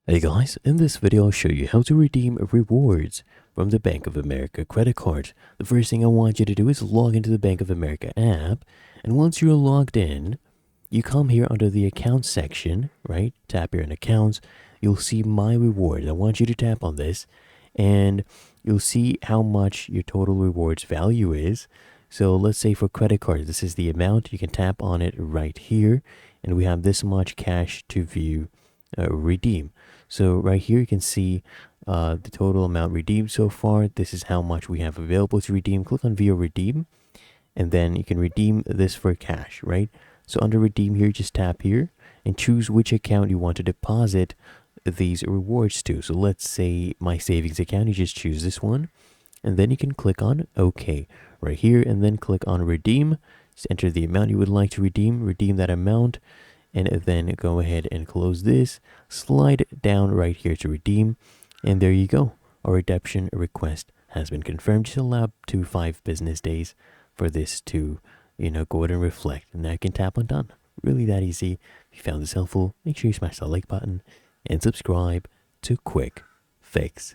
Hey guys, in this video I'll show you how to redeem rewards from the Bank of America credit card. The first thing I want you to do is log into the Bank of America app, and once you're logged in, you come here under the accounts section, right? Tap here in accounts, you'll see my rewards. I want you to tap on this and you'll see how much your total rewards value is. So let's say for credit cards, this is the amount. You can tap on it right here and we have this much cash to view redeem. So right here you can see the total amount redeemed so far. This is how much we have available to redeem. Click on view redeem and then you can redeem this for cash, right? So under redeem here, just tap here and choose which account you want to deposit these rewards to. So let's say my savings account, you just choose this one and then you can click on OK right here and then click on redeem. Just enter the amount you would like to redeem that amount, and then go ahead and close this, slide down right here to redeem, and there you go. Our redemption request has been confirmed. Just allow up to 5 business days for this to, go ahead and reflect, and now you can tap on done. Really that easy. If you found this helpful, make sure you smash that like button and subscribe to Quick Fix.